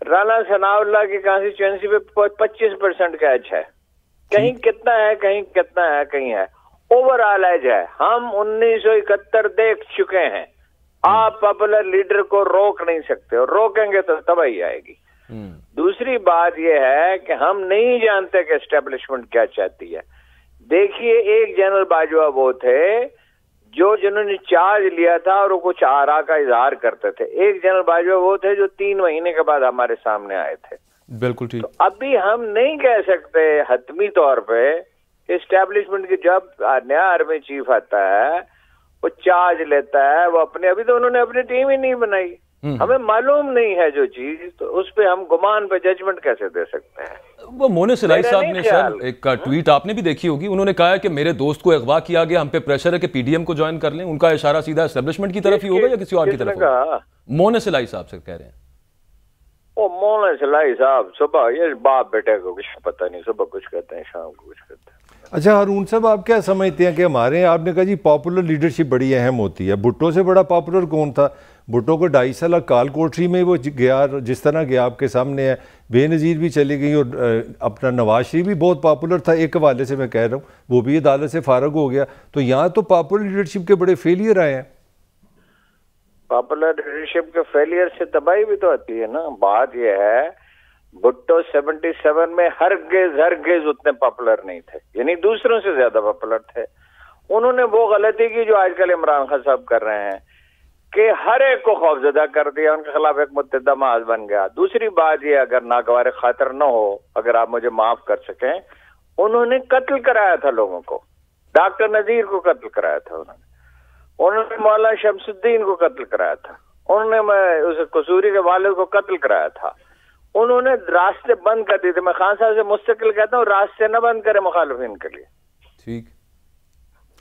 رانا ثناءاللہ کی کانسٹیچوئنسی پہ 25% کا ایج ہے، کہیں کتنا ہے کہیں کتنا ہے کہیں ہے، اوور آل ایج ہے. ہم 1971 دیکھ چکے ہیں. آپ پاپولر لیڈر کو روک نہیں سکتے، اور روکیں گے تو تباہی آئے گی. دوسری بات یہ ہے کہ ہم نہیں جانتے کہ اسٹیبلشمنٹ کیا چاہتی ہے. دیکھیے ایک جنرل باجوہ وہ تھے جنہوں نے چارج لیا تھا اور وہ کچھ آرا کا اظہار کرتے تھے. ایک جنرل باجوہ وہ تھے جو 3 مہینے کے بعد ہمارے سامنے آئے تھے. بالکل ٹھیک. ابھی ہم نہیں کہہ سکتے حتمی طور پہ اسٹیبلشمنٹ کی. جب نیا آرمی چیف آتا ہے وہ چارج لیتا ہے، وہ ابھی تو انہوں نے اپنی ٹیم ہی نہیں بنائی. ہمیں معلوم نہیں ہے جو چیز، تو اس پہ ہم گمان پہ ججمنٹ کیسے دے سکتے ہیں؟ وہ مونس الہی صاحب نے سر ایک ٹویٹ آپ نے بھی دیکھی ہوگی، انہوں نے کہا ہے کہ میرے دوست کو اغوا کیا گیا، ہم پہ پریشر ہے کہ پی ڈی ایم کو جوائن کر لیں. ان کا اشارہ سیدھا اسٹیبلشمنٹ کی طرف ہی ہوگا یا کسی اور کی طرف ہوگا؟ مونس الہی صاحب سے کہہ رہے ہیں. وہ مونس الہی صاحب صبح یہ باپ بیٹے کو کچھ پتہ نہیں، صبح کچھ کہتے ہیں شام کو کچھ کہتے ہیں. اچھا ہارون صاحب، آپ کیا سمجھتے ہیں کہ ہمارے آپ نے کہا جی پاپولر لیڈرشپ بڑی اہم ہوتی ہے، بھٹو سے بڑا پاپولر کون تھا؟ بھٹو کو 2.5 سالہ کال کوٹری میں وہ گیا جس طرح گیا آپ کے سامنے ہے. بے نظیر بھی چلی گئی، اور اپنا نواز شریف بھی بہت پاپولر تھا ایک حوالے سے میں کہہ رہا ہوں، وہ بھی عدالت سے فارغ ہو گیا. تو یہاں تو پاپولر لیڈرشپ کے بڑے فیلئر آئے ہیں. پاپولر لیڈرشپ کے فیلئر سے تباہی بھی تو آتی ہے نا. بات یہ ہے بھٹو 77 میں ہرگز اتنے پاپولر نہیں تھے، یعنی دوسروں سے زیادہ پاپولر تھے. انہوں نے وہ غلطی کی جو آج کل عمران خان صاحب کر رہے ہیں کہ ہر ایک کو خوفزدہ کر دیا، ان کے خلاف ایک متحدہ محاذ بن گیا. دوسری بات یہ اگر ناگوار خاطر نہ ہو، اگر آپ مجھے معاف کر سکیں، انہوں نے قتل کرایا تھا لوگوں کو. ڈاکٹر نذیر کو قتل کرایا تھا انہوں نے مولانا شمس الدین کو قتل کرایا تھا، انہوں نے اس قصوری کے والد کو قتل کرایا تھا. انہوں نے راستے بند کر دیے تھے. میں خان صاحب سے مستقل کہتا ہوں راستے نہ بند کرے مخالفین کے لیے. ٹھیک.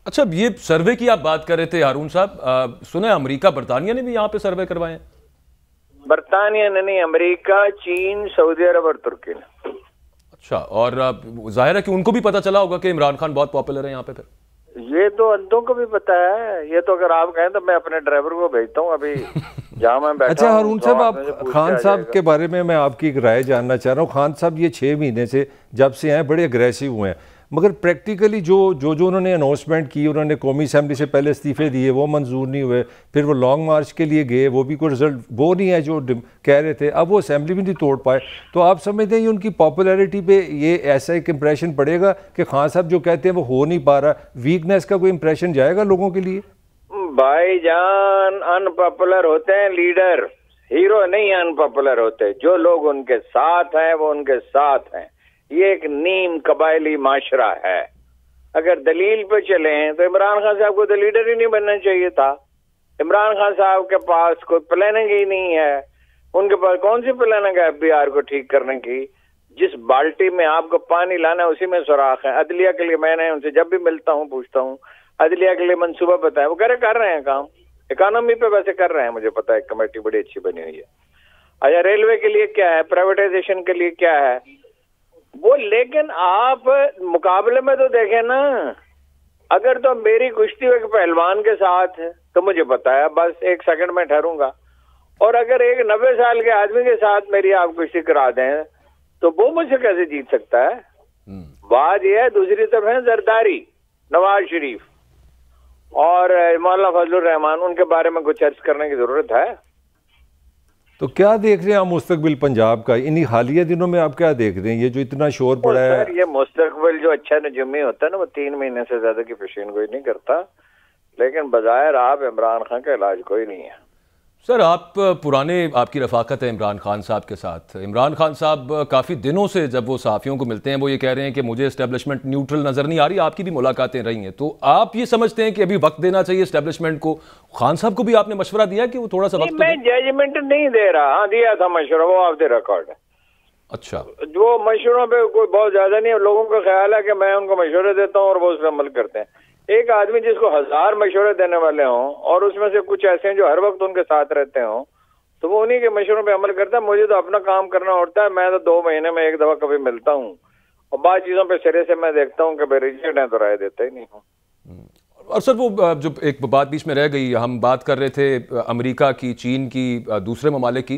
اچھا یہ سروے کی آپ بات کر رہے تھے ہارون صاحب، سنا امریکہ برطانیہ نے بھی یہاں پہ سروے کروائے ہیں؟ برطانیہ نے نہیں، امریکہ، چین، سعودی عرب اور ترکی نے. اچھا، اور ظاہر ہے کہ ان کو بھی پتا چلا ہوگا کہ عمران خان بہت پاپولر ہے یہاں پہ. پھر یہ تو اندوں کو بھی پتا ہے. یہ تو اگر آپ کہیں تو میں اپنے ڈرائیور کو بھیجتا ہوں ابھی جہاں میں بیٹھا. اچھا ہارون صاحب، آپ خان صاحب کے بارے میں آپ کی ایک رائے جاننا چاہ رہا ہوں. خان صاحب یہ 6 مہینے سے جب سے ہیں بڑے اگریسو ہوئے ہیں، مگر پریکٹیکلی جو انہوں نے اناؤنسمنٹ کی، انہوں نے قومی اسمبلی سے پہلے استعفے دیے، وہ منظور نہیں ہوئے. پھر وہ لانگ مارچ کے لیے گئے، وہ بھی کوئی رزلٹ وہ نہیں ہے جو کہہ رہے تھے. اب وہ اسمبلی بھی نہیں توڑ پائے. تو آپ سمجھتے ہیں یہ ان کی پاپولیرٹی پہ یہ ایسا ایک امپریشن پڑے گا کہ خان صاحب جو کہتے ہیں وہ ہو نہیں پا رہا؟ ویکنیس کا کوئی امپریشن جائے گا لوگوں کے لیے؟ بھائی جان، ان پاپولر ہوتے ہیں لیڈر، ہیرو نہیں ان پاپولر ہوتے. جو لوگ ان کے ساتھ ہیں وہ ان کے ساتھ ہیں. یہ ایک نیم قبائلی معاشرہ ہے. اگر دلیل پہ چلیں تو عمران خان صاحب کو تو لیڈر ہی نہیں بننا چاہیے تھا. عمران خان صاحب کے پاس کوئی پلاننگ ہی نہیں ہے. ان کے پاس کون سی پلاننگ ہے FBR کو ٹھیک کرنے کی؟ جس بالٹی میں آپ کو پانی لانا ہے اسی میں سوراخ ہے. عدلیہ کے لیے میں نے ان سے جب بھی ملتا ہوں پوچھتا ہوں عدلیہ کے لیے منصوبہ بتائیں، وہ کر رہے ہیں کام. اکانومی پہ ویسے کر رہے ہیں، مجھے پتا ہے کمیٹی بڑی اچھی بنی ہوئی ہے. اچھا ریلوے کے لیے کیا ہے، پرائیویٹائزیشن کے لیے کیا ہے وہ. لیکن آپ مقابلے میں تو دیکھیں نا، اگر تو میری کشتی ایک پہلوان کے ساتھ ہے تو مجھے پتا ہے بس 1 سیکنڈ میں ٹھہروں گا، اور اگر ایک 90 سال کے آدمی کے ساتھ میری آپ کشتی کرا دیں تو وہ مجھ سے کیسے جیت سکتا ہے؟ بات یہ ہے. دوسری طرف ہے زرداری، نواز شریف اور مولانا فضل الرحمان، ان کے بارے میں کچھ عرض کرنے کی ضرورت ہے. تو کیا دیکھ رہے ہیں آپ مستقبل پنجاب کا انہی حالیہ دنوں میں؟ آپ کیا دیکھ رہے ہیں یہ جو اتنا شور پڑا ہے؟ یہ مستقبل جو اچھا نجومی ہوتا ہے نا، وہ 3 مہینے سے زیادہ کی پیشین کوئی نہیں کرتا. لیکن بظاہر آپ عمران خان کا علاج کوئی نہیں ہے. سر آپ آپ کی رفاقت ہے عمران خان صاحب کے ساتھ. عمران خان صاحب کافی دنوں سے جب وہ صحافیوں کو ملتے ہیں وہ یہ کہہ رہے ہیں کہ مجھے اسٹیبلشمنٹ نیوٹرل نظر نہیں آ رہی. آپ کی بھی ملاقاتیں رہی ہیں، تو آپ یہ سمجھتے ہیں کہ ابھی وقت دینا چاہیے اسٹیبلشمنٹ کو؟ خان صاحب کو بھی آپ نے مشورہ دیا کہ وہ تھوڑا سا وقت؟ میں ججمنٹ نہیں دے رہا. ہاں دیا تھا مشورہ، وہ آف دی ریکارڈ ہے. اچھا، جو مشوروں پہ کوئی بہت زیادہ نہیں ہے. لوگوں کا خیال ہے کہ میں ان کو مشورے دیتا ہوں اور وہ اس پہ عمل کرتے ہیں. ایک آدمی جس کو 1000 مشورے دینے والے ہوں اور اس میں سے کچھ ایسے ہیں جو ہر وقت ان کے ساتھ رہتے ہوں تو وہ انہی کے مشوروں پہ عمل کرتا ہے. مجھے تو اپنا کام کرنا ہوتا ہے. میں تو 2 مہینے میں 1 دفعہ کبھی ملتا ہوں اور بعض چیزوں پہ سرے سے میں دیکھتا ہوں کہ بے ریجیکٹ ہیں تو رائے دیتا ہی نہیں ہوں. اور سر وہ جو ایک بات بیچ میں رہ گئی، ہم بات کر رہے تھے امریکہ کی، چین کی، دوسرے ممالک کی.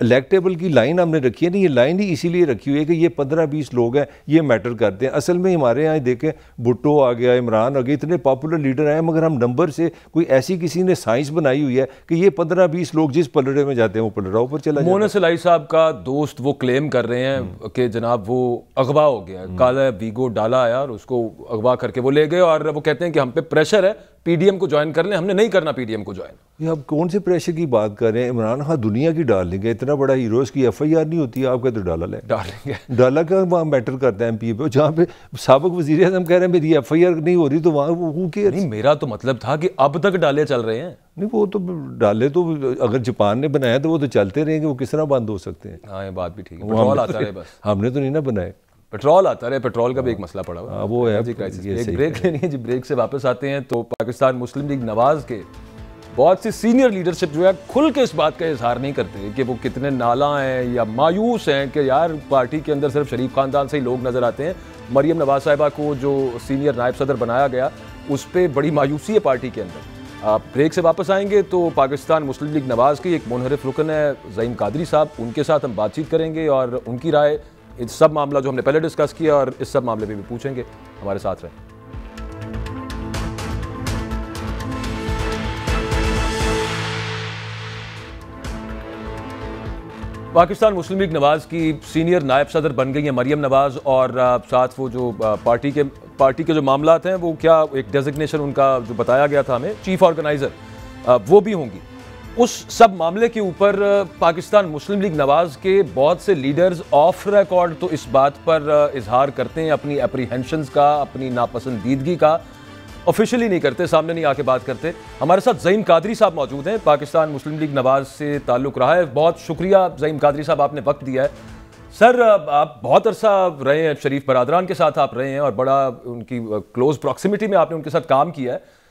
الیکٹیبل کی لائن ہم نے رکھی ہے نا, یہ لائن ہی اسی لیے رکھی ہوئی ہے کہ یہ 15-20 لوگ ہیں, یہ میٹر کرتے ہیں. اصل میں ہمارے یہاں دیکھیں بھٹو آ گیا, عمران آ گیا, اتنے پاپولر لیڈر آئے, مگر ہم نمبر سے کوئی ایسی کسی نے سائنس بنائی ہوئی ہے کہ یہ 15-20 لوگ جس پلڑے میں جاتے ہیں وہ پلڑا اوپر چلا جاتا ہے. مونس الہی صاحب کا دوست وہ کلیم کر رہے ہیں کہ جناب وہ اغوا ہو گیا, کالا ویگو ڈالا آیا اور اس کو اغوا کر کے وہ لے گئے, اور وہ کہتے ہیں کہ ہم پہ پریشر ہے پی ڈی ایم کو جوائن کر لیں, ہم نے نہیں کرنا پی ڈی ایم کو جوائن. یہ آپ کون سے پریشر کی بات کر رہے ہیں؟ عمران خان دنیا کی ڈال لیں گے, اتنا بڑا ہیرو, اس کی ایف آئی آر نہیں ہوتی, آپ کہتے ڈالا لیں گے. ڈالا کا وہاں میٹر کرتا ہے ایم پی پہ, جہاں پہ سابق وزیر اعظم کہہ رہے ہیں میری ایف آئی آر نہیں ہو رہی, تو وہاں وہ نہیں, میرا تو مطلب تھا کہ اب تک ڈالے چل رہے ہیں. نہیں وہ تو ڈالے تو اگر جاپان نے بنایا تو وہ تو چلتے رہیں گے, وہ کس طرح بند ہو سکتے ہیں؟ ہاں یہ بات بھی ٹھیک ہے, پیٹرول آتا رہے بس. ہم نے تو نہیں نا بنائے, پیٹرول آتا رہے, پیٹرول کا بھی ایک مسئلہ پڑا ہوا ہے. وہ ہے جی کرائسس. ایک بریک لینی ہے جی, بریک سے واپس آتے ہیں. تو پاکستان مسلم لیگ نواز کے بہت سی سینئر لیڈرشپ جو ہے کھل کے اس بات کا اظہار نہیں کرتے کہ وہ کتنے نالاں ہیں یا مایوس ہیں کہ یار پارٹی کے اندر صرف شریف خاندان سے ہی لوگ نظر آتے ہیں. مریم نواز صاحبہ کو جو سینئر نائب صدر بنایا گیا اس پہ بڑی مایوسی ہے پارٹی کے اندر. آپ بریک سے واپس آئیں گے تو پاکستان مسلم لیگ نواز کے ایک منحرف رکن ہے زعیم قادری صاحب, ان کے ساتھ ہم بات چیت کریں گے اور ان کی رائے اس سب معاملہ جو ہم نے پہلے ڈسکس کیا اور اس سب معاملے پہ بھی پوچھیں گے. ہمارے ساتھ رہیں. پاکستان مسلم لیگ نواز کی سینئر نائب صدر بن گئی ہیں مریم نواز, اور ساتھ وہ جو پارٹی کے جو معاملات ہیں وہ کیا ایک ڈیزگنیشن ان کا جو بتایا گیا تھا ہمیں چیف آرگنائزر, وہ بھی ہوں گی. اس سب معاملے کے اوپر پاکستان مسلم لیگ نواز کے بہت سے لیڈرز آف ریکارڈ تو اس بات پر اظہار کرتے ہیں اپنی اپریہنشنز کا, اپنی ناپسندیدگی کا, آفیشلی نہیں کرتے, سامنے نہیں آ کے بات کرتے. ہمارے ساتھ زعیم قادری صاحب موجود ہیں, پاکستان مسلم لیگ نواز سے تعلق رہا ہے. بہت شکریہ زعیم قادری صاحب, آپ نے وقت دیا ہے. سر آپ بہت عرصہ رہے ہیں, شریف برادران کے ساتھ آپ رہے ہیں اور بڑا ان کی کلوز پراکسیمیٹی میں آپ نے ان کے ساتھ کام کیا ہے.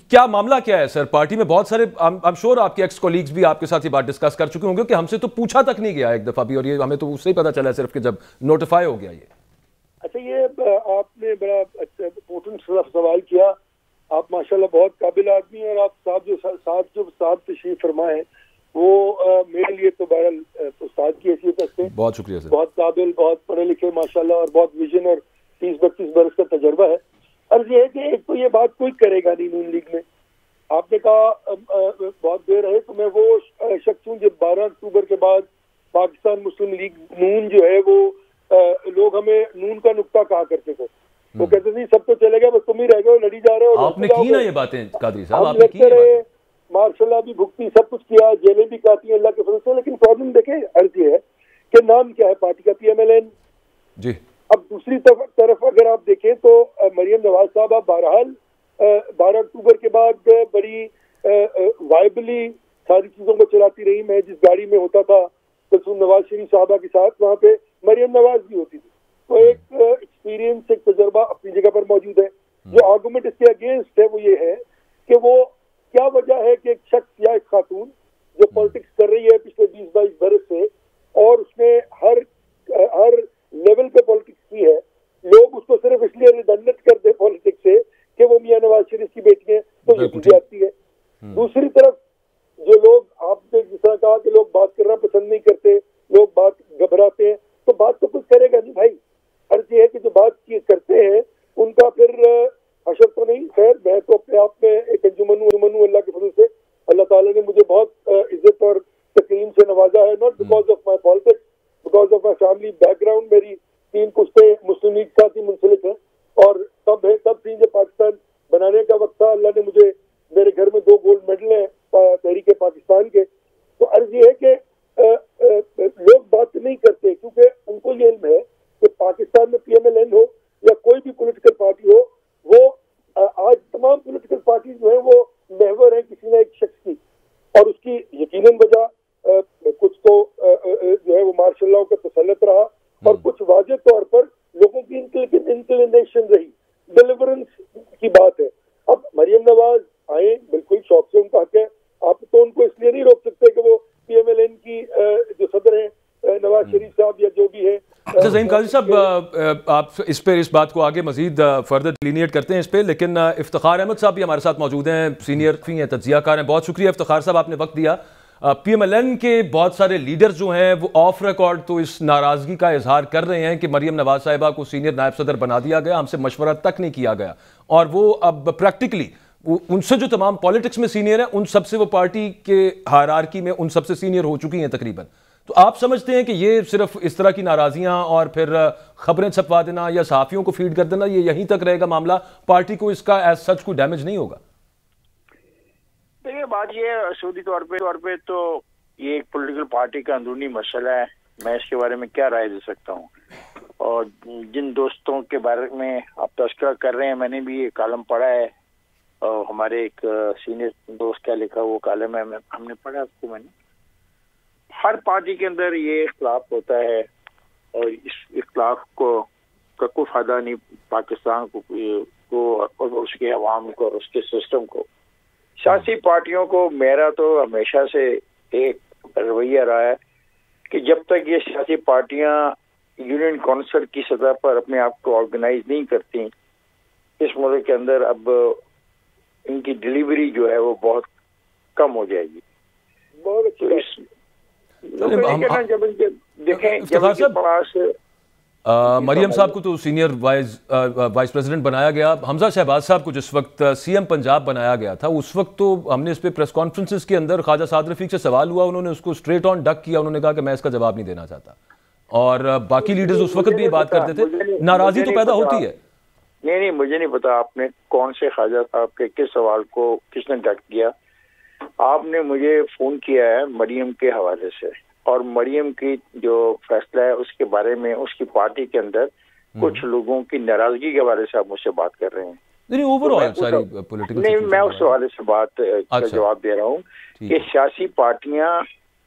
کیا معاملہ کیا ہے سر؟ پارٹی میں بہت سارے I'm sure آپ کے ایکس کولیگز بھی آپ کے ساتھ یہ بات ڈسکس کر چکے ہوں گے کہ ہم سے تو پوچھا تک نہیں گیا ایک دفعہ بھی, اور یہ ہمیں تو اس سے ہی پتا چلا صرف کہ جب نوٹیفائی ہو گیا. یہ اچھا, یہ آپ نے بڑا امپورٹنٹ سوال کیا. آپ ماشاءاللہ بہت قابل آدمی ہیں, اور آپ صاحب تشریف فرما ہے وہ میرے لیے تو بہرحال استاد کی حیثیت رکھتے ہیں. بہت شکریہ سر. بہت قابل, بہت پڑھے لکھے ماشاءاللہ, اور بہت ویژن اور 30-32 برس کا تجربہ ہے. عرض یہ ہے کہ ایک تو یہ بات کوئی کرے گا نہیں نون لیگ میں. آپ نے کہا بہت دیر رہے, تو میں وہ شخص ہوں جو 12 اکتوبر کے بعد پاکستان مسلم لیگ نون جو ہے وہ لوگ ہمیں نون کا نقطہ کہا کرتے تھے. وہ کہتے تھے سب تو چلے گئے, بس تم ہی رہ گئے, لڑی جا رہے ہو. آپ نے کی نا یہ باتیں قادری صاحب, آپ نے کی یہ باتیں, ماشاء اللہ بھی بھگتی, سب کچھ کیا, جیلیں بھی کاٹی اللہ کے فضل سے. لیکن پرابلم دیکھیں, عرض یہ ہے کہ نام کیا ہے پارٹی کا, PMLN. جی. اب دوسری طرف اگر آپ دیکھیں تو مریم نواز صاحب آپ بہرحال 12 اکتوبر کے بعد بڑی وائبلی ساری چیزوں کو چلاتی رہی. میں جس گاڑی میں ہوتا تھا کلثوم نواز شریف صاحبہ کے ساتھ, وہاں پہ مریم نواز بھی ہوتی تھی. تو ایک ایکسپیرینس, ایک تجربہ اپنی جگہ پر موجود ہے. جو آرگومنٹ اس کے اگینسٹ ہے وہ یہ ہے کہ وہ کیا وجہ ہے کہ ایک شخص یا ایک خاتون جو پالیٹکس کر رہی ہے پچھلے 20-22 برس سے, اور اس نے ہر لیول پہ پالیٹکس کی ہے, لوگ اس کو صرف اس لیے ریڈنڈنٹ کرتے پالیٹکس سے کہ وہ میاں نواز شریف کی بیٹی ہیں, تو یہ چیزیں آتی ہے. دوسری طرف جو لوگ, آپ نے جس طرح کہا کہ لوگ بات کرنا پسند نہیں کرتے, لوگ بات گھبراتے ہیں, تو بات تو کچھ کرے گا نہیں بھائی. عرض یہ ہے کہ جو بات کرتے ہیں ان کا پھر حشر تو نہیں. خیر, میں تو اپنے آپ میں ایک انجمن ہوں اللہ کے فضل سے. اللہ تعالیٰ نے مجھے بہت عزت اور تکریم سے نوازا ہے, not because of my politics, because of my family back ground. میری 3 پشتیں مسلم لیگ کے ساتھ ہی منسلک ہیں, اور تب تھی جب پاکستان بنانے کا وقت تھا. اللہ نے مجھے, میرے گھر میں 2 گولڈ میڈل ہیں تحریک پاکستان کے. تو عرض یہ ہے کہ لوگ بات نہیں کرتے کیونکہ ان کو یہ علم ہے کہ پاکستان میں PMLN ہو یا کوئی بھی پولیٹیکل پارٹی ہو, وہ آج تمام پولیٹیکل پارٹیز جو ہیں وہ محور ہیں کسی نہ ایک شخص کی. اور اس کی یقیناً وجہ کچھ تو جو ہے وہ مارشل اللہ کا تسلط رہا, اور کچھ واضح طور پر لوگوں کی انکلینیشن رہی, ڈیلیورنس کی بات ہے. اب مریم نواز آئیں, بالکل شوق سے ان کا حق ہے. آپ تو ان کو اس لیے نہیں روک سکتے کہ وہ PMLN کی جو صدر ہیں نواز شریف صاحب یا جو بھی ہے. اچھا زعیم قادری صاحب, آپ اس بات کو آگے مزید فردر ڈیلینیٹ کرتے ہیں اس پہ, لیکن افتخار احمد صاحب بھی ہمارے ساتھ موجود ہیں, سینئر ہیں, تجزیہ کار ہیں. بہت شکریہ افتخار صاحب, آپ نے وقت دیا. PMLN کے بہت سارے لیڈرز جو ہیں وہ آف ریکارڈ تو اس ناراضگی کا اظہار کر رہے ہیں کہ مریم نواز صاحبہ کو سینئر نائب صدر بنا دیا گیا، ہم سے مشورہ تک نہیں کیا گیا، اور وہ اب پریکٹیکلی ان سے جو تمام پالیٹکس میں سینئر ہیں ان سب سے وہ پارٹی کے ہائرارکی میں ان سب سے سینئر ہو چکی ہیں تقریباً. تو آپ سمجھتے ہیں کہ یہ صرف اس طرح کی ناراضیاں اور پھر خبریں چھپوا دینا یا صحافیوں کو فیڈ کر دینا یہ یہیں تک رہے گا معاملہ، پارٹی کو اس کا ایز سچ کوئی ڈیمیج نہیں ہوگا؟ دیکھیے بات یہ ہے، سعودی طور پہ تو یہ ایک پولیٹیکل پارٹی کا اندرونی مسئلہ ہے، میں اس کے بارے میں کیا رائے دے سکتا ہوں. اور جن دوستوں کے بارے میں آپ تذکرہ کر رہے ہیں میں نے بھی یہ کالم پڑھا ہے، اور ہمارے ایک سینئر دوست کا لکھا وہ کالم ہے، ہم نے پڑھا اس کو. میں نے ہر پارٹی کے اندر یہ اختلاف ہوتا ہے اور اس اختلاف کا کوئی فائدہ نہیں پاکستان کو اور اس کے عوام کو اور اس کے سسٹم کو. سیاسی پارٹیوں کو میرا تو ہمیشہ سے ایک رویہ رہا ہے کہ جب تک یہ سیاسی پارٹیاں یونین کونسل کی سطح پر اپنے آپ کو آرگنائز نہیں کرتی، اس ملک کے اندر اب ان کی ڈیلیوری جو ہے وہ بہت کم ہو جائے گی. مریم صاحب کو تو سینئر وائس پریزیڈنٹ بنایا گیا، حمزہ شہباز صاحب کو جس وقت CM پنجاب بنایا گیا تھا اس وقت تو ہم نے اس پہ پریس کانفرنسز کے اندر خواجہ سعد رفیق سے سوال ہوا، انہوں نے اس کو اسٹریٹ آن ڈک کیا، انہوں نے کہا کہ میں اس کا جواب نہیں دینا چاہتا، اور باقی لیڈرز اس وقت بھی یہ بات کرتے تھے. ناراضی تو پیدا ہوتی ہے. نہیں مجھے نہیں پتا آپ نے کون سے خواجہ صاحب کے کس سوال کو کس نے ڈک کیا. آپ نے مجھے فون کیا ہے مریم کے حوالے سے، اور مریم کی جو فیصلہ ہے اس کے بارے میں اس کی پارٹی کے اندر کچھ لوگوں کی ناراضگی کے بارے سے آپ مجھ سے بات کر رہے ہیں. نہیں میں اس حوالے سے بات کا جواب دے رہا ہوں کہ سیاسی پارٹیاں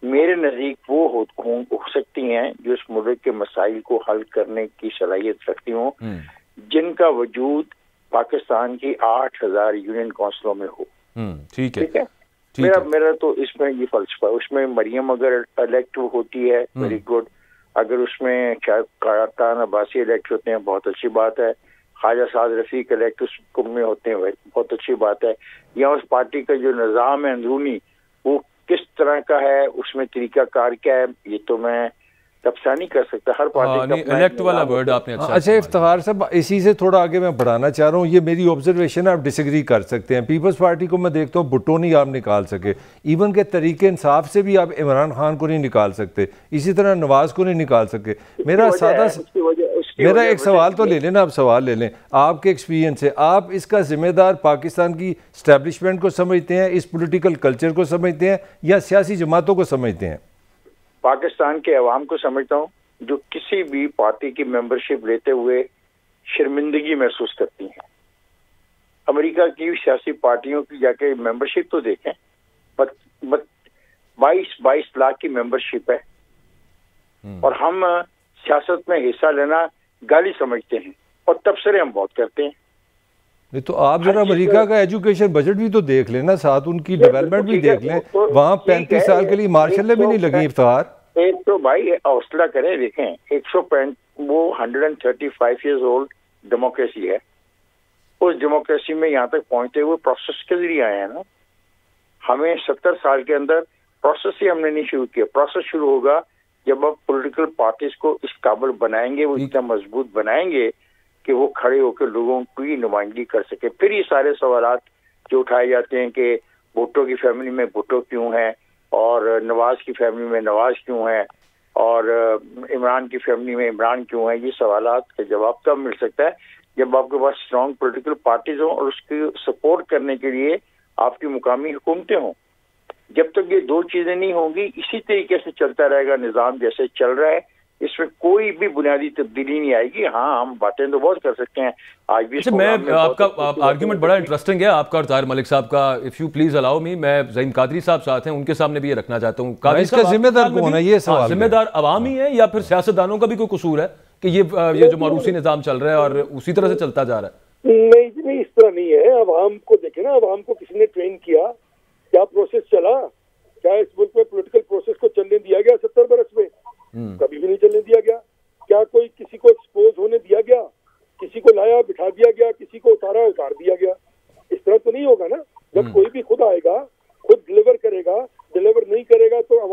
میرے نزدیک وہ ہو سکتی ہیں جو اس ملک کے مسائل کو حل کرنے کی صلاحیت رکھتی ہوں جن کا وجود پاکستان کی 8000 یونین کونسلوں میں ہو. ٹھیک ہے، میرا تو اس میں یہ فلسفہ ہے. اس میں مریم اگر الیکٹ ہوتی ہے ویری گڈ، اگر اس میں کان عباسی الیکٹ ہوتے ہیں بہت اچھی بات ہے، خواجہ سعد رفیق الیکٹ اس میں ہوتے ہیں بہت اچھی بات ہے. یا اس پارٹی کا جو نظام ہے اندرونی وہ کس طرح کا ہے، اس میں طریقہ کار کیا ہے، یہ تو میں تبصرہ نہیں کر سکتا. ہر پارٹی کا الیکٹ والا ورڈ آپ نے اچھا افتخار صاحب اسی سے تھوڑا آگے میں بڑھانا چاہ رہا ہوں. یہ میری آبزرویشن ہے، آپ ڈس ایگری کر سکتے ہیں. پیپلز پارٹی کو میں دیکھتا ہوں بھٹو نہیں آپ نکال سکے، ایون کہ تحریک انصاف سے بھی آپ عمران خان کو نہیں نکال سکتے، اسی طرح نواز کو نہیں نکال سکے. میرا ایک سوال تو لے لیں نا، آپ سوال لے لیں. آپ کے ایکسپیرینس سے آپ اس کا ذمہ دار پاکستان کی اسٹیبلشمنٹ کو سمجھتے ہیں، اس پولیٹیکل کلچر کو سمجھتے ہیں، یا سیاسی جماعتوں کو سمجھتے ہیں؟ پاکستان کے عوام کو سمجھتا ہوں جو کسی بھی پارٹی کی ممبرشپ لیتے ہوئے شرمندگی محسوس کرتی ہیں. امریکہ کی سیاسی پارٹیوں کی جا کے ممبرشپ تو دیکھیں، 22 لاکھ کی ممبرشپ ہے، اور ہم سیاست میں حصہ لینا گالی سمجھتے ہیں اور تبصرے ہم بہت کرتے ہیں. تو آپ ذرا امریکہ کا ایجوکیشن بجٹ بھی تو دیکھ لیں نا، ساتھ ان کی ڈیولپمنٹ بھی دیکھ لیں. وہاں 35 سال کے لیے مارشل لے بھی نہیں لگی افتخار. ایک تو بھائی حوصلہ کریں، دیکھیں 135 ایئرز اولڈ ڈیموکریسی ہے. اس ڈیموکریسی میں یہاں تک پہنچتے ہوئے پروسیس کے ذریعے آئے ہیں نا. ہمیں 70 سال کے اندر پروسیس ہی ہم نے نہیں شروع کیا. پروسیس شروع ہوگا جب آپ پولیٹیکل پارٹیز کو اس قابل بنائیں گے، وہ اتنا مضبوط بنائیں گے کہ وہ کھڑے ہو کے لوگوں کی نمائندگی کر سکے. پھر یہ سارے سوالات جو اٹھائے جاتے ہیں کہ بھٹو کی فیملی میں بھٹو کیوں ہے، اور نواز کی فیملی میں نواز کیوں ہے، اور عمران کی فیملی میں عمران کیوں ہے، یہ سوالات کا جواب تب مل سکتا ہے جب آپ کے پاس اسٹرانگ پولیٹیکل پارٹیز ہوں اور اس کی سپورٹ کرنے کے لیے آپ کی مقامی حکومتیں ہوں. جب تک یہ دو چیزیں نہیں ہوں گی اسی طریقے سے چلتا رہے گا نظام جیسے چل رہا ہے. اس میں کوئی بھی بنیادی تبدیلی نہیں آئے گی. ہاں ہم باتیں تو بہت کر سکتے ہیں آج بھی. میں آپ کا آرگیومنٹ بڑا انٹرسٹنگ ہے آپ کا اور طاہر ملک صاحب کا. اف یو پلیز الاؤ می، میں زعیم قادری صاحب ساتھ ہیں، ان کے سامنے بھی یہ رکھنا چاہتا ہوں. اس کا ذمہ دار کون ہے؟ یہ سوال ذمہ دار عوام ہی ہے یا پھر سیاستدانوں کا بھی کوئی قصور ہے کہ یہ جو موروثی نظام چل رہا ہے اور اسی طرح سے چلتا جا رہا ہے؟ نہیں اس طرح نہیں ہے. عوام کو دیکھیں نا، عوام کو کسی نے ٹرین کیا؟ کیا پروسیس چلا؟ کیا اس ملک میں پولیٹیکل پروسیس کو چلنے دیا گیا 70 برس میں؟ کبھی بھی نہیں چلنے دیا گیا. کیا کوئی کسی کو ایکسپوز ہونے دیا گیا؟ کسی کو لایا بٹھا دیا گیا، کسی کو اتار دیا گیا؟ اس طرح تو نہیں ہوگا نا. جب کوئی بھی خود آئے گا، خود ڈلیور کرے گا، ڈلیور نہیں کرے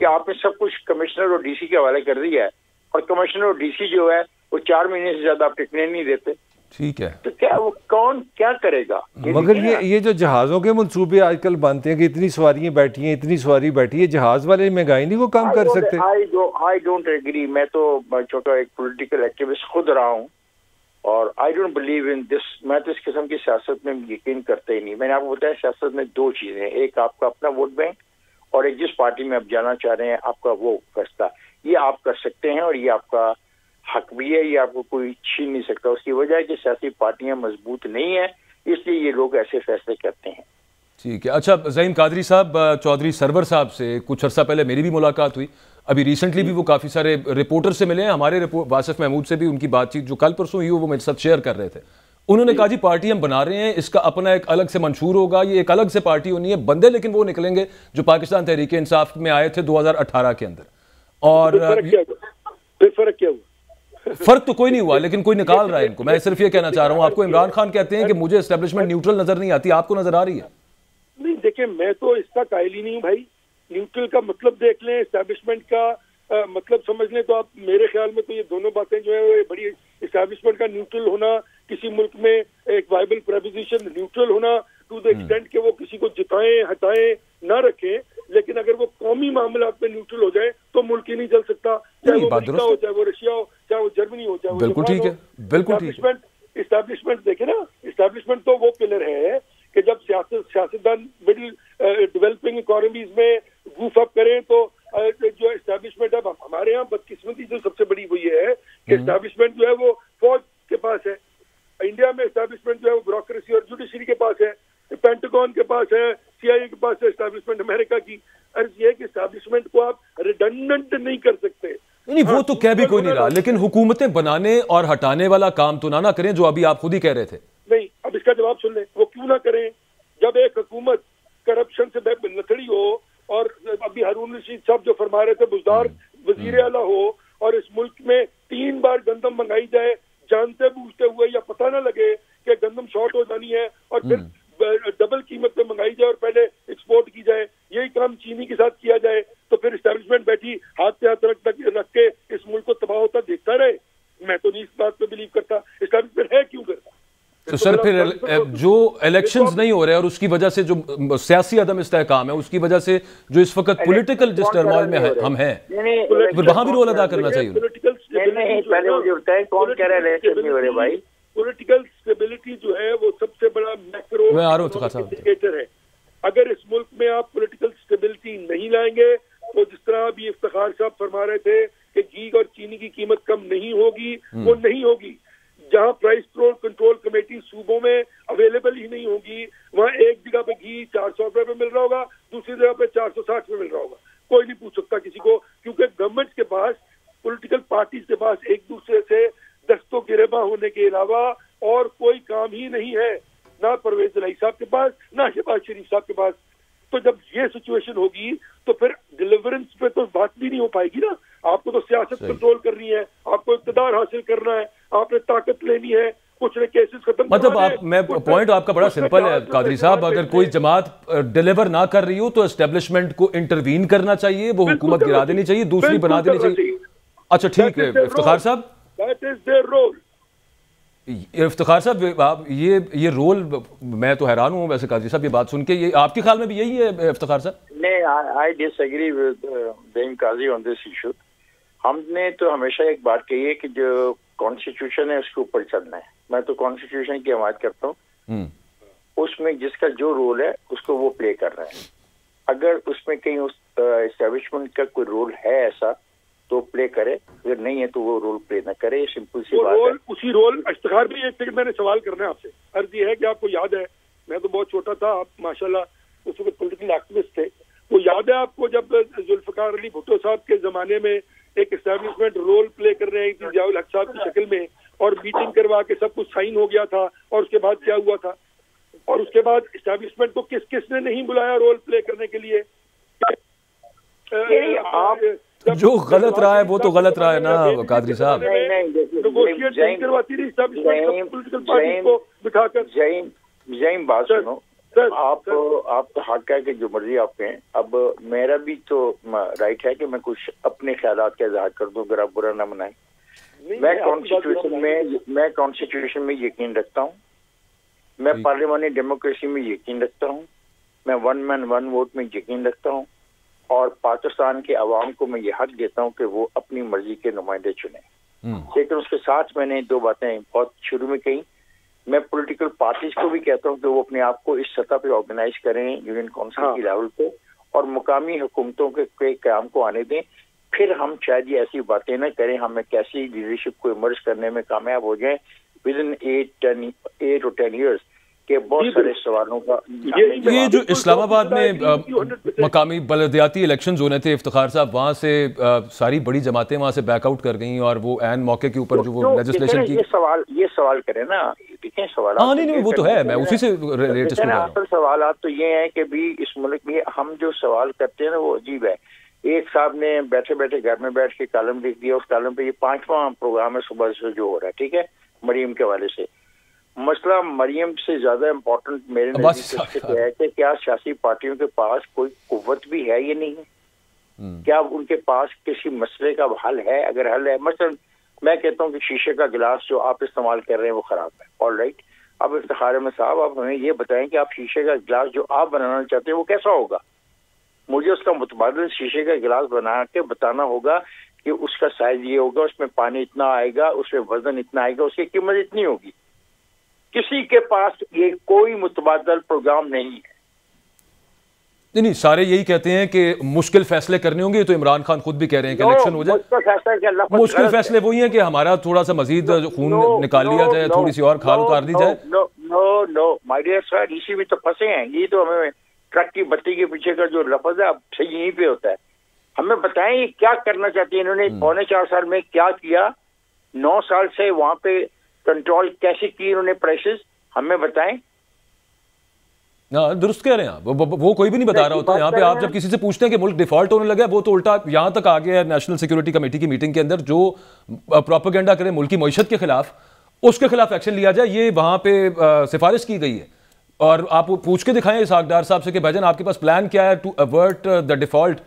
کہ آپ نے سب کچھ کمشنر اور ڈی سی کے حوالے کر دیا ہے، اور کمشنر اور ڈی سی جو ہے وہ 4 مہینے سے زیادہ آپ ٹکنے نہیں دیتے. ٹھیک ہے، تو کیا وہ کون کیا کرے گا؟ مگر یہ جو جہازوں کے منصوبے آج کل بنتے ہیں کہ اتنی سواریاں بیٹھی ہیں، اتنی سواری بیٹھی ہے، جہاز والے مہنگائی نہیں وہ کم کر سکتے؟ I don't agree. میں تو چھوٹا ایک پولیٹیکل ایکٹیوسٹ خود رہا ہوں، اور آئی ڈونٹ بلیو ان دس. میں تو اس قسم کی سیاست میں یقین کرتا ہی نہیں. میں نے آپ کو بتایا سیاست میں 2 چیزیں ہیں، ایک آپ کا اپنا ووٹ بینک، اور ایک جس پارٹی میں آپ جانا چاہ رہے ہیں آپ کا وہ فیصلہ. یہ آپ کر سکتے ہیں اور یہ آپ کا حق بھی ہے، یہ آپ کو کوئی چھین نہیں سکتا. اس کی وجہ ہے کہ سیاسی پارٹیاں مضبوط نہیں ہیں، اس لیے یہ لوگ ایسے فیصلے کرتے ہیں. ٹھیک ہے. اچھا زعیم قادری صاحب، چودھری سرور صاحب سے کچھ عرصہ پہلے میری بھی ملاقات ہوئی، ابھی ریسنٹلی بھی وہ کافی سارے رپورٹر سے ملے ہیں. ہمارے واصف محمود سے بھی ان کی بات چیت جو کل پرسوں ہوئی وہ میرے ساتھ شیئر کر رہے تھے. انہوں نے کہا جی پارٹی ہم بنا رہے ہیں، اس کا اپنا ایک الگ سے منشور ہوگا، یہ ایک الگ سے پارٹی ہونی ہے، بندے لیکن وہ نکلیں گے جو پاکستان تحریک انصاف میں آئے تھے 2018 کے اندر. اور فرق کیا ہوا؟ فرق تو کوئی نہیں ہوا، لیکن کوئی نکال رہا ہے ان کو. میں صرف یہ کہنا چاہ رہا ہوں، آپ کو عمران خان کہتے ہیں کہ مجھے اسٹیبلشمنٹ نیوٹرل نظر نہیں آتی، آپ کو نظر آ رہی ہے؟ نہیں دیکھیں، میں تو اس کا قائل ہی نہیں ہوں بھائی. نیوٹرل کا مطلب دیکھ لیں، اسٹیبلشمنٹ کا مطلب سمجھ لیں، تو آپ میرے خیال میں تو یہ دونوں باتیں جو ہے بڑی. اسٹیبلشمنٹ کا نیوٹرل ہونا کسی ملک میں ایک وائبل پریپوزیشن، نیوٹرل ہونا ٹو دا ایکسٹینٹ کہ وہ کسی کو جتائیں ہٹائیں نہ رکھیں، لیکن اگر وہ قومی معاملات میں نیوٹرل ہو جائے تو ملک ہی نہیں چل سکتا، چاہے وہ امریکہ ہو، چاہے وہ رشیا ہو، چاہے وہ جرمنی ہو، چاہے وہ بالکل ٹھیک ہے، بالکل ٹھیک ہے. اسٹیبلشمنٹ دیکھیں نا، اسٹیبلشمنٹ تو وہ پلر ہے کہ جب سیاستدان مڈل ڈیولپنگ اکانومیز میں گوف اپ کریں تو جو اسٹیبلشمنٹ اب ہمارے یہاں بدقسمتی جو سب سے بڑی وہ یہ ہے کہ اسٹیبلشمنٹ جو ہے وہ فوج کے پاس ہے. انڈیا میں اسٹیبلشمنٹ جو ہے وہ بیوروکریسی اور جوڈیشری کے پاس ہے، پینٹاگون کے پاس ہے، سی آئی اے کے پاس ہے. اسٹیبلشمنٹ امریکہ کی. عرض یہ ہے کہ اسٹیبلشمنٹ کو آپ ریڈنڈنٹ نہیں کر سکتے. نہیں وہ تو کہہ بھی کوئی نہیں رہا، لیکن حکومتیں بنانے اور ہٹانے والا کام تو نہ کریں جو ابھی آپ خود ہی کہہ رہے تھے. نہیں، اب اس کا جواب سن لیں. وہ کیوں نہ کریں؟ جب ایک حکومت کرپشن سے لتڑی ہو، اور ابھی ہارون رشید صاحب جو فرما رہے تھے بزدار وزیر اعلیٰ ہو، اور اس ملک میں 3 بار گندم منگائی جائے جانتے بوجھتے ہوئے، یا پتہ نہ لگے کہ گندم شارٹ ہو جانی ہے، اور پھر ڈبل قیمت پہ منگائی جائے اور پہلے ایکسپورٹ کی جائے، یہی کام چینی کے ساتھ کیا جائے، تو پھر اسٹیبلشمنٹ بیٹھی ہاتھ پہ ہاتھ رکھ کے اس ملک کو تباہ ہوتا دیکھتا رہے؟ میں تو نہیں اس بات پہ بلیو کرتا. اسٹیبلشمنٹ ہے کیوں کرتا؟ تو سر پھر جو الیکشنز نہیں ہو رہے اور اس کی وجہ سے جو سیاسی عدم استحکام ہے، اس کی وجہ سے جو اس وقت پولیٹیکل ڈس ٹرمائل میں ہم ہیں، وہاں بھی رول ادا کرنا چاہیے. پہلے مجھے بتائیں کون کہہ رہا ہے الیکشن نہیں ہو رہے بھائی؟ پولیٹیکل اسٹیبلٹی جو ہے وہ سب سے بڑا میکرو انڈیکیٹر ہے. اگر اس ملک میں آپ پولیٹیکل اسٹیبلٹی نہیں لائیں گے تو جس طرح ابھی افتخار صاحب فرما رہے تھے کہ گھی اور چینی کی قیمت کم نہیں ہوگی، وہ نہیں ہوگی. جہاں پرائس کنٹرول کمیٹی صوبوں میں اویلیبل ہی نہیں ہوگی، وہاں ایک جگہ پہ گھی 400 روپے پہ مل رہا ہوگا، دوسری جگہ پہ 460 پہ مل رہا ہوگا. کوئی نہیں پوچھ سکتا کسی کو، کیونکہ گورنمنٹ کے پاس، پولیٹیکل پارٹیز کے پاس ایک دوسرے سے دست و گریباں ہونے کے علاوہ اور کوئی کام ہی نہیں ہے، نہ پرویز الہی صاحب کے پاس، نہ شہباز شریف صاحب کے پاس. تو جب یہ سچویشن ہوگی تو پھر ڈیلیورنس پہ تو بات بھی نہیں ہو پائے گی نا. آپ کو تو سیاست کنٹرول کرنی ہے، آپ کو اقتدار حاصل کرنا ہے، آپ نے طاقت لینی ہے، کچھ نے کیسز ختم. مطلب میں پوائنٹ آپ کا بڑا سمپل ہے قادری صاحب، اگر کوئی جماعت ڈیلیور نہ کر رہی ہو تو اسٹیبلشمنٹ کو انٹروین کرنا چاہیے، وہ حکومت گرا دینی چاہیے، دوسری بنا دینی چاہیے. اچھا ٹھیک ہے Iftikhar sahab, that is their role. Iftikhar sahab یہ رول، میں تو حیران ہوں ویسے قاضی صاحب یہ بات سن کے، یہ آپ کے خیال میں بھی یہی ہے افتخار صاحب؟ نہیں، آئی ڈس agree with زعیم Qazi on this issue. ہم نے تو ہمیشہ ایک بات کہی ہے کہ جو کانسٹیٹیوشن ہے اس کے اوپر چلنا ہے. میں تو کانسٹیٹیوشن کی حمایت کرتا ہوں. اس میں جس کا جو رول ہے اس کو وہ پلے کر رہا ہے. اگر اس میں کہیں اسٹیبلشمنٹ کا کوئی رول ہے ایسا تو پلے کرے، اگر نہیں ہے تو وہ رول پلے نہ کرے. سمپل سی بات ہے. اسی رول افتخار بھی ایک سیکنڈ میں نے سوال کرنا ہے آپ سے. عرض یہ ہے کہ آپ کو یاد ہے، میں تو بہت چھوٹا تھا، آپ ماشاءاللہ اس وقت پولیٹیکل ایکٹیوسٹ تھے، وہ یاد ہے آپ کو جب ذوالفقار علی بھٹو صاحب کے زمانے میں ایک اسٹیبلشمنٹ رول پلے کر رہے ہیں ضیاء الحق صاحب کی شکل میں، اور میٹنگ کروا کے سب کچھ سائن ہو گیا تھا، اور اس کے بعد کیا ہوا تھا؟ اور اس کے بعد اسٹیبلشمنٹ کو کس کس نے نہیں بلایا رول پلے کرنے کے لیے؟ جو غلط رہا ہے وہ تو غلط رہا ہے نا قادری صاحب. زعیم بات سنو، آپ کا حق ہے کہ جو مرضی آپ کہیں. اب میرا بھی تو رائٹ ہے کہ میں کچھ اپنے خیالات کا اظہار کر دوں، اگر آپ برا نہ منائیں. میں کانسٹیٹیوشن میں یقین رکھتا ہوں، میں پارلیمانی ڈیموکریسی میں یقین رکھتا ہوں، میں ون مین ون ووٹ میں یقین رکھتا ہوں، اور پاکستان کے عوام کو میں یہ حق دیتا ہوں کہ وہ اپنی مرضی کے نمائندے چنیں. لیکن اس کے ساتھ میں نے دو باتیں بہت شروع میں کہیں. میں پولیٹیکل پارٹیز کو بھی کہتا ہوں کہ وہ اپنے آپ کو اس سطح پہ آرگنائز کریں یونین کونسل کی لیول پہ، اور مقامی حکومتوں کے قیام کو آنے دیں. پھر ہم شاید یہ ایسی باتیں نہ کریں، ہم ایک ایسی لیڈرشپ کو ایمرج کرنے میں کامیاب ہو جائیں ود ان 8 or 10 years کہ بہت سارے سوالوں کا. یہ جو اسلام آباد میں مقامی بلدیاتی الیکشنز ہونے تھے افتخار صاحب، وہاں سے ساری بڑی جماعتیں وہاں سے بیک آؤٹ کر گئیں، اور وہ عین موقع کے اوپر جو وہ لیجسلیشن کی یہ سوال کریں نا، دیکھیں سوالات نہیں وہ تو ہے، میں اسی سے ریلیٹ کر رہا ہوں. اصل سوالات تو یہ ہیں کہ بھی اس ملک میں ہم جو سوال کرتے ہیں نا وہ عجیب ہے. ایک صاحب نے بیٹھے بیٹھے گھر میں بیٹھ کے کالم لکھ دیا، اس کالم پہ یہ 5واں پروگرام ہے صبح سے جو ہو رہا ہے، ٹھیک ہے، مریم کے حوالے سے. مسئلہ مریم سے زیادہ امپورٹنٹ میرے نزدیک ہے کہ کیا سیاسی پارٹیوں کے پاس کوئی قوت بھی ہے یا نہیں ہے، کیا ان کے پاس کسی مسئلے کا حل ہے. اگر حل ہے، مثلا میں کہتا ہوں کہ شیشے کا گلاس جو آپ استعمال کر رہے ہیں وہ خراب ہے، آل رائٹ. اب افتخار احمد صاحب آپ ہمیں یہ بتائیں کہ آپ شیشے کا گلاس جو آپ بنانا چاہتے ہیں وہ کیسا ہوگا. مجھے اس کا متبادل شیشے کا گلاس بنا کے بتانا ہوگا کہ اس کا سائز یہ ہوگا، اس میں پانی اتنا آئے گا، اس میں وزن اتنا آئے گا، اس کی قیمت اتنی ہوگی. کسی کے پاس یہ کوئی متبادل پروگرام نہیں ہے. نہیں سارے یہی کہتے ہیں کہ مشکل فیصلے کرنے ہوں گے. تو عمران خان خود بھی کہہ رہے ہیں کہ الیکشن ہو جائے، مشکل فیصلے وہی ہیں کہ ہمارا تھوڑا سا مزید خون نکال لیا جائے، تھوڑی سی اور کھال اتار دی جائے. نو مائی ڈیئر سر، اسی میں تو پھنسے ہیں. یہ تو ہمیں ٹرک کی بتی کے پیچھے کا جو لفظ ہے اب صحیح یہیں پہ ہوتا ہے. ہمیں بتائیں یہ کیا کرنا چاہتی ہیں. انہوں نے 4.25 سال میں کیا کیا، 9 سال سے وہاں پہ کنٹرول کیسے کی انہوں نے پرائسز، ہمیں بتائیں. درست کہہ رہے ہیں، وہ کوئی بھی نہیں بتا رہا ہوتا. یہاں پہ آپ جب کسی سے پوچھتے ہیں کہ ملک ڈیفالٹ ہونے لگا، وہ تو الٹا یہاں تک آ گیا ہے نیشنل سیکورٹی کمیٹی کی میٹنگ کے اندر، جو پروپیگنڈا کرے ملک کی معیشت کے خلاف، اس کے خلاف ایکشن لیا جائے. یہ وہاں پہ سفارش کی گئی ہے. اور آپ پوچھ کے دکھائیں اسحاق ڈار صاحب سے کہ بھائی جان آپ کے پاس پلان کیا ہے to avert the default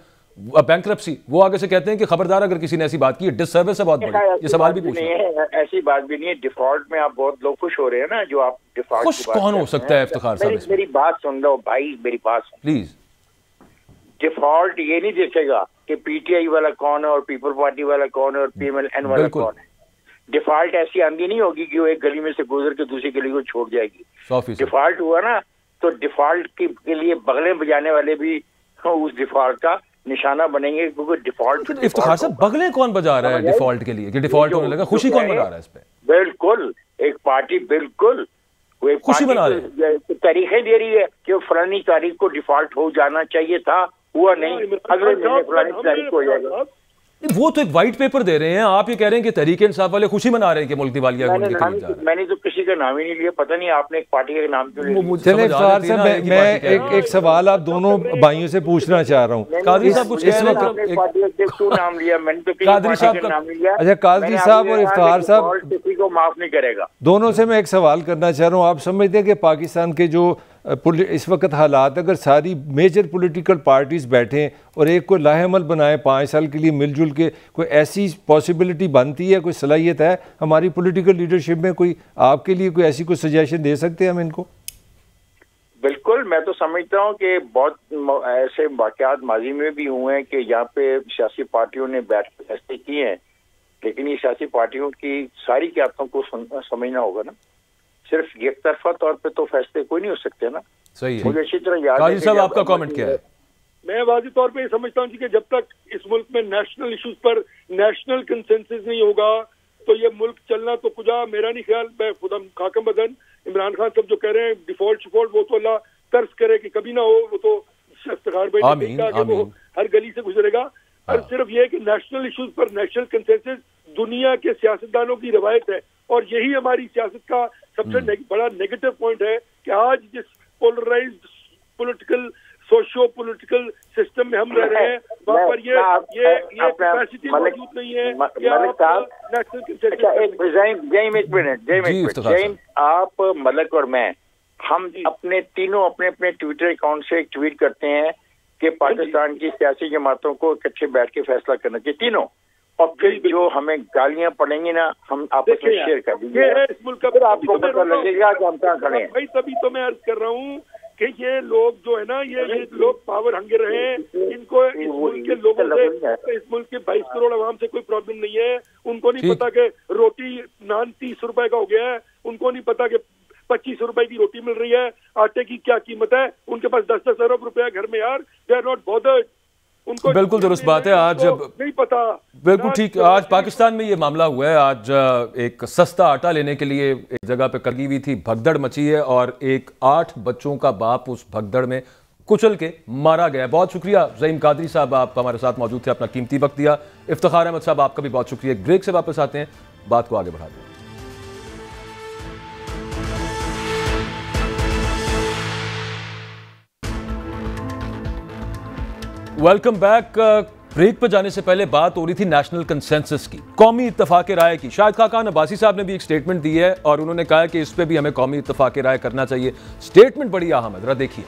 bankruptcy. وہ آگے سے کہتے ہیں کہ خبردار اگر کسی نے ایسی بات کی ہے، ڈس سروس ہے بہت بڑی. یہ سوال بھی پوچھنا، ایسی بات بھی نہیں ہے. ڈیفالٹ میں آپ بہت لوگ خوش ہو رہے ہیں نا، جو آپ ڈیفالٹ خوش کون ہو سکتا ہے افتخار صاحب؟ میری بات سن لو بھائی، میری بات سن پلیز. ڈیفالٹ یہ نہیں دیکھے گا کہ پی ٹی آئی والا کون ہے اور پیپل پارٹی والا کون ہے اور پی ایم ایل این والا کون ہے. ڈیفالٹ ایسی آندھی نہیں ہوگی کہ وہ ایک گلی میں سے گزر کے دوسری گلی کو چھوڑ جائے گی. ڈیفالٹ ہوا نا تو ڈیفالٹ کے لیے بغلیں بجانے والے بھی اس ڈیفالٹ کا نشانہ بنیں گے، کیونکہ ڈیفالٹ. افتخار صاحب بغلیں کون بجا رہا ہے ڈیفالٹ کے لیے کہ ڈیفالٹ ہونے لگا؟ خوشی کون منا رہا ہے اس پہ؟ بالکل ایک پارٹی بالکل خوشی منا رہی ہے، تاریخیں دے رہی ہے کہ فلانی تاریخ کو ڈیفالٹ ہو جانا چاہیے تھا، ہوا نہیں، اگلے مہینے فلانی تاریخ کو ہو جائے گا. وہ تو ایک وائٹ پیپر دے رہے ہیں، آپ یہ کہہ رہے ہیں کہ تحریک انصاف والے خوشی منا رہے ہیں کہ ملک دیوالیہ ہونے کے قریب جا رہا ہے. میں نے تو کسی کا نام ہی نہیں لیا، پتہ نہیں آپ نے ایک پارٹی کا نام کیوں لیا. چلیں افتخار صاحب، میں ایک سوال آپ دونوں بھائیوں سے پوچھنا چاہ رہا ہوں. قادری صاحب کچھ کہہ رہے ہیں، نام لیا میں نے تو قادری صاحب کا نام نہیں لیا. اچھا قادری صاحب اور افتخار صاحب کسی کو معاف نہیں کرے گا. دونوں سے میں ایک سوال کرنا چاہ رہا ہوں. آپ سمجھتے ہیں کہ پاکستان کے جو اس وقت حالات، اگر ساری میجر پولیٹیکل پارٹیز بیٹھیں اور ایک کو لاہ عمل بنائیں 5 سال کے لیے مل جل کے، کوئی ایسی پاسبلٹی بنتی ہے، کوئی صلاحیت ہے ہماری پولیٹیکل لیڈرشپ میں؟ کوئی آپ کے لیے کوئی ایسی کوئی سجیشن دے سکتے ہیں ہم ان کو؟ بالکل، میں تو سمجھتا ہوں کہ بہت ایسے واقعات ماضی میں بھی ہوئے ہیں کہ یہاں پہ سیاسی پارٹیوں نے بیٹھ کے فیصلے کیے ہیں، لیکن یہ سیاسی پارٹیوں کی ساری قیادتوں کو سمجھنا ہوگا نا. صرف یک طرفہ طور پہ تو فیصلے کوئی نہیں ہو سکتے نا. صحیح ہے. مجھے اچھی طرح یاد ہے. قاضی صاحب آپ کا کامنٹ کیا ہے؟ میں واضح طور پہ یہ سمجھتا ہوں کہ جب تک اس ملک میں نیشنل ایشوز پر نیشنل کنسنسس نہیں ہوگا تو یہ ملک چلنا تو کجا. میرا نہیں خیال، میں خدا خاکم بدن عمران خان صاحب جو کہہ رہے ہیں ڈیفالٹ وہ تو اللہ ترس کرے کہ کبھی نہ ہو. وہ تو افتخار بھائی نے کہا کہ وہ ہر گلی سے گزرے گا. اور صرف یہ کہ نیشنل ایشوز پر نیشنل کنسنسس دنیا کے سیاستدانوں کی روایت ہے، اور یہی ہماری سیاست کا سب سے بڑا نیگیٹو پوائنٹ ہے کہ آج جس polarised political socio political system میں ہم رہ رہے ہیں وہاں پر یہ کیپیسٹی موجود نہیں ہے کہ آپ آپ ملک اور میں ہم اپنے تینوں اپنے ٹویٹر اکاؤنٹ سے ایک ٹویٹ کرتے ہیں کہ پاکستان کی سیاسی جماعتوں کو اکٹھے بیٹھ کے فیصلہ کرنا چاہیے تینوں، اور پھر جو ہمیں گالیاں پڑیں گی نا ہم آپس میں شیئر کر دیں گے، اس ملک کا پھر آپ کو پتہ لگے گا کہ ہم کہاں کھڑے ہیں۔ بھائی تبھی تو میں عرض کر رہا ہوں کہ یہ لوگ جو ہے نا یہ لوگ پاور ہنگر رہے ہیں، ان کو اس ملک کے لوگوں سے، اس ملک کے 22 کروڑ عوام سے کوئی پرابلم نہیں ہے، ان کو نہیں پتا کہ روٹی نان 30 روپے کا ہو گیا ہے، ان کو نہیں پتا کہ 25 روپے کی روٹی مل رہی ہے، آٹے کی کیا قیمت ہے، ان کے پاس 10 ارب روپے گھر میں یار، دے آر ناٹ بودرڈ۔ بالکل درست بات ہے، آج نہیں پتا، بالکل ٹھیک، آج پاکستان میں یہ معاملہ ہوا ہے، آج ایک سستا آٹا لینے کے لیے ایک جگہ پہ کرگی ہوئی تھی، بھگدڑ مچی ہے اور ایک 8 بچوں کا باپ اس بھگدڑ میں کچل کے مارا گیا۔ بہت شکریہ زعیم قادری صاحب، آپ ہمارے ساتھ موجود تھے، اپنا قیمتی وقت دیا۔ افتخار احمد صاحب آپ کا بھی بہت شکریہ۔ ایک بریک سے واپس آتے ہیں، بات کو آگے بڑھاتے ہیں۔ Welcome back. بریک پہ جانے سے پہلے بات ہو رہی تھی نیشنل کنسنسس کی، قومی اتفاق رائے کی۔ شاہد خاقان عباسی صاحب نے بھی ایک سٹیٹمنٹ دی ہے اور انہوں نے کہا کہ اس پہ بھی ہمیں قومی اتفاق رائے کرنا چاہیے۔ سٹیٹمنٹ بڑی اہم ہے، ذرا دیکھیے۔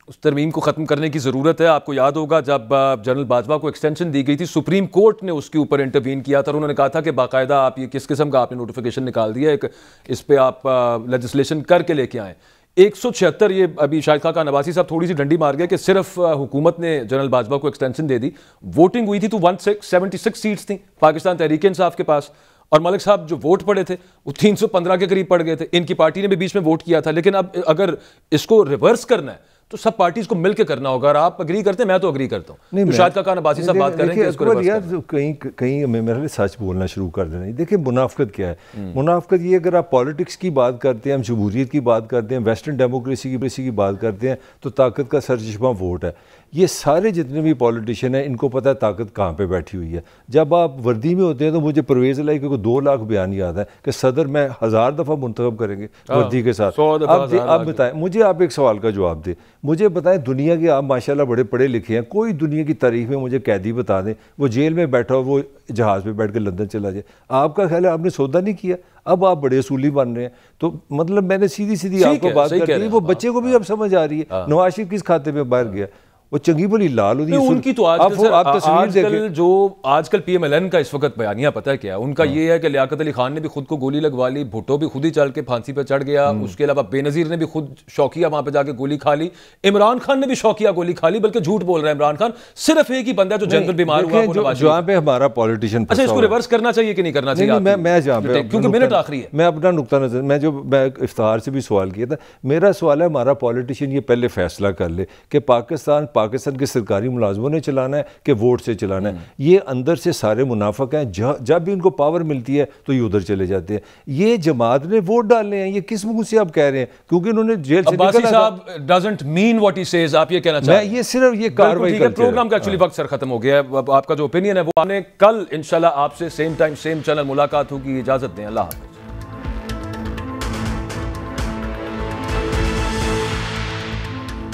اس ترمیم کو ختم کرنے کی ضرورت ہے۔ آپ کو یاد ہوگا جب جنرل باجوہ کو ایکسٹینشن دی گئی تھی، سپریم کورٹ نے اس کے اوپر انٹروین کیا تھا اور انہوں نے کہا تھا کہ باقاعدہ آپ یہ کس قسم کا آپ نے نوٹیفیکیشن نکال دیا ہے، اس پہ آپ لیجسلیشن کر کے لے کے آئیں۔ 176، یہ ابھی شاہد خاقان عباسی صاحب تھوڑی سی ڈنڈی مار گیا کہ صرف حکومت نے جنرل باجوہ کو ایکسٹینشن دے دی، ووٹنگ ہوئی تھی تو 176 سیٹس تھیں پاکستان تحریک انصاف کے پاس، اور ملک صاحب جو ووٹ پڑے تھے وہ 315 کے قریب پڑ گئے تھے۔ ان کی پارٹی نے بھی بیچ میں ووٹ کیا تھا، لیکن اب اگر اس کو ریورس کرنا ہے تو سب پارٹیز کو مل کے کرنا ہوگا، اور آپ اگری کرتے ہیں، میں تو اگری کرتا ہوں۔ شاہد خاقان عباسی صاحب بات کر رہے ہیں کہ اس کو ریورس کرنا، کہیں میرے سچ بولنا شروع کر دینا۔ دیکھیں منافقت کیا ہے، منافقت یہ اگر آپ پالیٹکس کی بات کرتے ہیں، ہم جمہوریت کی بات کرتے ہیں، ویسٹرن ڈیموکریسی کی بات کرتے ہیں تو طاقت کا سرچشمہ ووٹ ہے۔ یہ سارے جتنے بھی پولیٹیشین ہیں ان کو پتہ ہے طاقت کہاں پہ بیٹھی ہوئی ہے۔ جب آپ وردی میں ہوتے ہیں تو مجھے پرویز علیہ کے 2 لاکھ بیان یاد ہے کہ صدر میں 1000 دفعہ منتخب کریں گے وردی کے ساتھ۔ اب بتائیں مجھے، آپ ایک سوال کا جواب دیں، مجھے بتائیں دنیا کے آپ ماشاءاللہ بڑے پڑھے لکھے ہیں، کوئی دنیا کی تاریخ میں مجھے قیدی بتا دیں وہ جیل میں بیٹھا ہو، وہ جہاز پہ بیٹھ کے لندن چلا جائے، آپ کا خیال ہے آپ نے سودا نہیں کیا؟ اب آپ بڑے اصولی بن رہے ہیں۔ تو مطلب میں نے سیدھی آپ کو بات کر دی، وہ بچے کو بھی اب سمجھ آ رہی ہے نواز شریف کس کھاتے میں باہر گیا، وہ چنگی بھلی لال ہوتی ہے ان کی۔ تو آج کل پی ایم ایل این کا اس وقت بیانیہ پتہ ہے کیا، ان کا یہ ہے کہ لیاقت علی خان نے بھی خود کو گولی لگوا لی، بھٹو بھی خود ہی چل کے پھانسی پہ چڑھ گیا، اس کے علاوہ بے نظیر نے بھی خود شوقیہ وہاں پہ جا کے گولی کھا لی، عمران خان نے بھی شوقیہ گولی کھا لی، بلکہ جھوٹ بول رہا ہے عمران خان، صرف ایک ہی بندہ ہے جو جنرل بیمار ہوا، جہاں پہ ہمارا پولیٹیشین۔ اچھا اس کو ریورس کرنا چاہیے کہ نہیں کرنا چاہیے؟ میں جہاں پہ، کیونکہ منٹ آخری ہے، میں اپنا نقطہ نظر، میں افتخار سے بھی سوال کیا تھا، میرا سوال ہے ہمارا پولیٹیشین یہ پہلے فیصلہ کر لے کہ پاکستان کے سرکاری ملازموں نے چلانا ہے کہ ووٹ سے چلانا ہے۔ یہ اندر سے سارے منافق ہیں، جب بھی ان کو پاور ملتی ہے تو یہ ادھر چلے جاتے ہیں۔ یہ جماعت نے ووٹ ڈالنے ہیں، یہ کس منہ سے آپ کہہ رہے ہیں؟ کیونکہ انہوں نے جیل سے عباسی صاحب doesn't mean what he says، آپ یہ کہنا چاہتے ہیں؟ میں یہ صرف یہ کاروائی کرتے ہیں۔ پروگرام کا ایکچولی وقت سر ختم ہو گیا ہے، آپ کا جو اوپینین ہے وہ آنے کل انشاءاللہ آپ سے سیم ٹائم سیم چینل ملاقات ہوگی۔ اجازت دیں، اللہ حافظ۔